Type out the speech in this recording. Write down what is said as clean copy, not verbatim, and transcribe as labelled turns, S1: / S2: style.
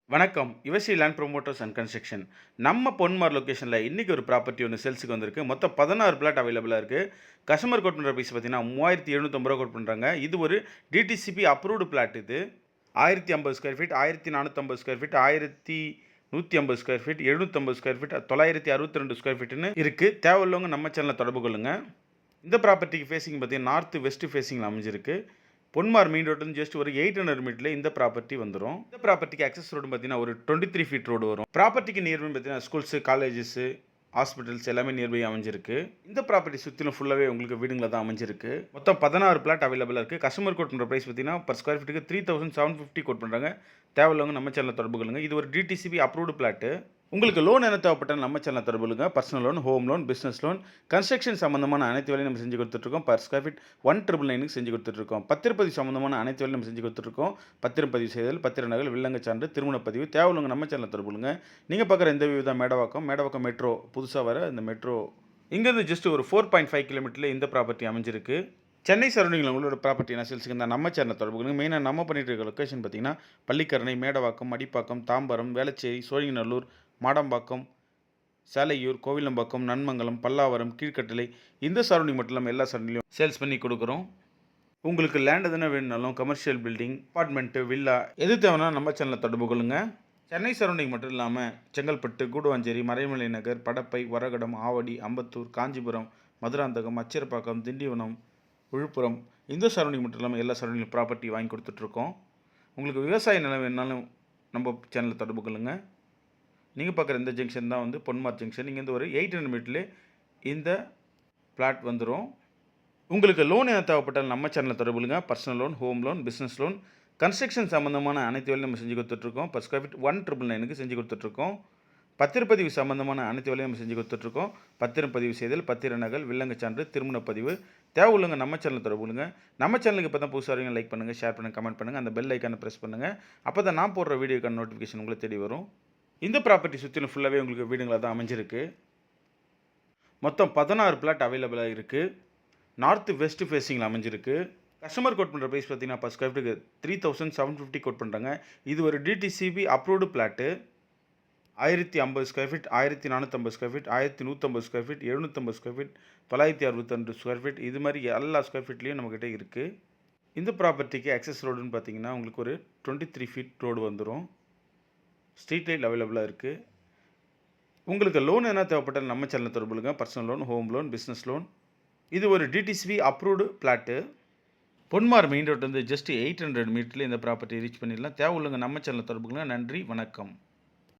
S1: வணக்கம். Yuvasri land promoters and construction. நம்ம பொன்மார் லொகேஷன்ல இன்னைக்கு ஒரு ப்ராப்பர்ட்டி ஒண்ணு சேல்ஸ்க்கு வந்திருக்கு. மொத்தம் 16 பிளாட் அவைலபிளா இருக்கு. கஸ்டமர் கோட் பண்ற பிரைஸ் பார்த்தீங்கன்னா, ரூ. 3750 கோட் பண்றாங்க. இது ஒரு டிடிசிபி அப்ரூவ்டு பிளாட் இது. 1050 square feet, 1450 square feet, 1150 square feet, 750 square feet, 962 square ஃபீட்னு இருக்கு. தேவையுள்ளவங்க நம்ம சேனலை தொடர்பு கொள்ளுங்க. இந்த ப்ராப்பர்ட்டிக்கு ஃபேசிங் பார்த்தீங்கன்னா, நார்த் வெஸ்ட் ஃபேசிங்ல அமைஞ்சிருக்கு. பொன்மார் மெயின் ரோட்லேருந்து ஜஸ்ட் ஒரு 800 மீட்டர்ல இந்த ப்ராப்பர்ட்டி வந்துரும். இந்த ப்ராப்பர்ட்டிக்கு அக்சஸ் ரோடு பார்த்தீங்கன்னா ஒரு 23 ஃபீட் ரோடு வரும். ப்ராப்பர்ட்டிக்கு நியர்பை பார்த்தீங்கன்னா ஸ்கூல்ஸ், காலேஜஸ், ஹாஸ்பிட்டல்ஸ் எல்லாமே நியர்பை அமைஞ்சிருக்கு. இந்த ப்ராப்பர்ட்டி சுற்றிலும் ஃபுல்லாகவே உங்களுக்கு வீடுங்கள தான் அமைஞ்சிருக்கு. மொத்தம் 16 பிளாட் அவைலபிளாக இருக்குது. கஸ்டமர் கோட் பண்ணுற ப்ரைஸ் பார்த்தீங்கன்னா பர் ஸ்கொயர் ஃபீட்டுக்கு 3750 கோட் பண்ணுறாங்க. தேவையில்லவங்க நம்ம சேனலில் தொடர்பு கொள்ளுங்க. இது ஒரு டிடிசிபி அப்ரூவ்டு பிளாட்டு. உங்களுக்கு லோன் என்ன தேவைப்பட்டாலும் நம்ம சேனலில் தொடர்பு கொள்ளுங்க. Personal loan, home loan, business loan, construction சம்பந்தமான அனைத்து வேலையும் நம்ம செஞ்சு கொடுத்துட்ருக்கோம். பர் ஸ்கொயர் ஃபீட் 1999 செஞ்சு கொடுத்துட்ருக்கோம். பத்திரப்பதிவு சம்பந்தமான அனைத்து வேலையும் நம்ம செஞ்சு கொடுத்துட்ருக்கோம். பத்திரம் பதிவு செய்தல், பத்திர நகல், வில்லங்க சான்று, திருமண பதிவு தேவையில்லவங்க நம்ம சேனலில் தொடர்பு கொள்ளுங்க. நீங்கள் பார்க்குற இந்த வியூ தான் மேடவாக்கம் மெட்ரோ புதுசாக வர இந்த மெட்ரோ இங்கேருந்து ஜஸ்ட் ஒரு 4.5 கிலோமீட்டரில் இந்த ப்ராப்பர்ட்டி அமைஞ்சிருக்கு. சென்னை சரௌண்டிங்கில் உங்களோட ப்ராப்பர்ட்டி என்ன சேல்ஸுக்கு இருந்தால் நம்ம சேனல் தொடர்பு கொள்ளுங்க. மெயினாக நம்ம பண்ணிட்டு இருக்க லொக்கேஷன் பார்த்தீங்கன்னா பள்ளிக்கரணை, மேடவாக்கம், மடிப்பாக்கம், தாம்பரம், வேளச்சேரி, சோழிங்கநல்லூர், மாடம்பாக்கம், சேலையூர், கோவிலம்பாக்கம், நன்மங்கலம், பல்லாவரம், கீழ்கட்டளை இந்த சரௌண்டிங் மட்டும் இல்லாமல் எல்லா சரௌண்டிங்லையும் சேல்ஸ் பண்ணி கொடுக்குறோம். உங்களுக்கு லேண்ட் எதுனா வேணுனாலும் கமர்ஷியல் பில்டிங், அப்பார்ட்மெண்ட்டு, வில்லா எது தேவைன்னா நம்ம சேனலில் தொடர்பு கொள்ளுங்க. சென்னை சரௌண்டிங் மட்டும் இல்லாமல் செங்கல்பட்டு, கூடுவாஞ்சேரி, மறைமலை நகர், படப்பை, வரகடம், ஆவடி, அம்பத்தூர், காஞ்சிபுரம், மதுராந்தகம், அச்சிரப்பாக்கம், திண்டிவனம், விழுப்புரம் இந்த சரௌண்டிங் மட்டும் இல்லாமல் எல்லா சரௌண்டிங் ப்ராப்பர்ட்டி வாங்கி கொடுத்துட்ருக்கோம். உங்களுக்கு விவசாய நிலம் வேணுனாலும் நம்ம சேனலில் தொடர்பு கொள்ளுங்க. நீங்கள் பார்க்குற இந்த ஜங்ஷன் தான் வந்து பொன்மார் ஜங்ஷன். இங்கேருந்து ஒரு 800 மீட்டர்ல இந்த பிளாட் வந்துடும். உங்களுக்கு லோன் எதாவது தேவைப்பட்டால் நம்ம சேனலில் தொடர்பு கொள்ளுங்க. Personal loan, home loan, business loan, construction சம்மந்தமான அனைத்து வேலையும் நம்ம செஞ்சு கொடுத்துட்ருக்கோம். பர் ஸ்கொயர் ஃபீட் 1999 செஞ்சு கொடுத்துட்ருக்கோம். பத்திரப்பதிவு சம்மந்தமான அனைத்து வேலையும் நம்ம செஞ்சு கொடுத்துட்ருக்கோம். பத்திரம் பதிவு செய்தல், பத்திர நகல், வில்லங்க சான்று, திருமண பதிவு தேவையுள்ளவங்க நம்ம சேனலில் தொடர்பு கொள்ளுங்க. நம்ம சேனலுக்கு இப்போ தான் புதுசாக வரீங்க லைக் பண்ணுங்கள், ஷேர் பண்ணுங்கள், கமெண்ட் பண்ணுங்கள், அந்த பெல் ஐக்கானை ப்ரெஸ் பண்ணுங்கள். அப்போ தான் நான் போடுற வீடியோக்கான நோட்டிஃபிகேஷன் உங்களை தேடி வரும். இந்த ப்ராப்பர்ட்டி சுற்றிலும் ஃபுல்லாகவே உங்களுக்கு வீடுங்களாக தான் அமைஞ்சிருக்கு. மொத்தம் 16 பிளாட் அவைலபிளாக இருக்குது. நார்த் வெஸ்ட் ஃபேஸிங்கில் அமைஞ்சிருக்கு. கஸ்டமர் கோட் பண்ணுற ப்ரைஸ் பார்த்தீங்கன்னா பர் ஸ்கொயர் ஃபீட்டுக்கு 3750 கோட் பண்ணுறாங்க. இது ஒரு DTCP approved plot. 1050 square feet, 1450 square feet, 1150 square feet, 750 square feet, 962 square feet இது மாதிரி எல்லா ஸ்கொயர் ஃபீட்லேயும் நம்மக்கிட்ட இருக்குது. இந்த ப்ராப்பர்ட்டிக்கு அக்சஸ் ரோடுன்னு பார்த்தீங்கன்னா உங்களுக்கு ஒரு 23 ஃபீட் ரோடு வந்துடும். ஸ்ட்ரீட் லைட் அவைலபிளாக இருக்குது. உங்களுக்கு லோன் என்ன தேவைப்பட்டாலும் நம்ம சேனலில் தொடர்பு கொள்ளுங்க. Personal loan, home loan, business loan. இது ஒரு DTCP approved plot. Ponmar main ரோட்லேருந்து ஜஸ்ட் 800 மீட்டரில் இந்த ப்ராப்பர்ட்டி ரீச் பண்ணிடலாம். தேவையுள்ளவங்க நம்ம சேனலில் தொடர்பு கொள்ளுங்க. நன்றி, வணக்கம்.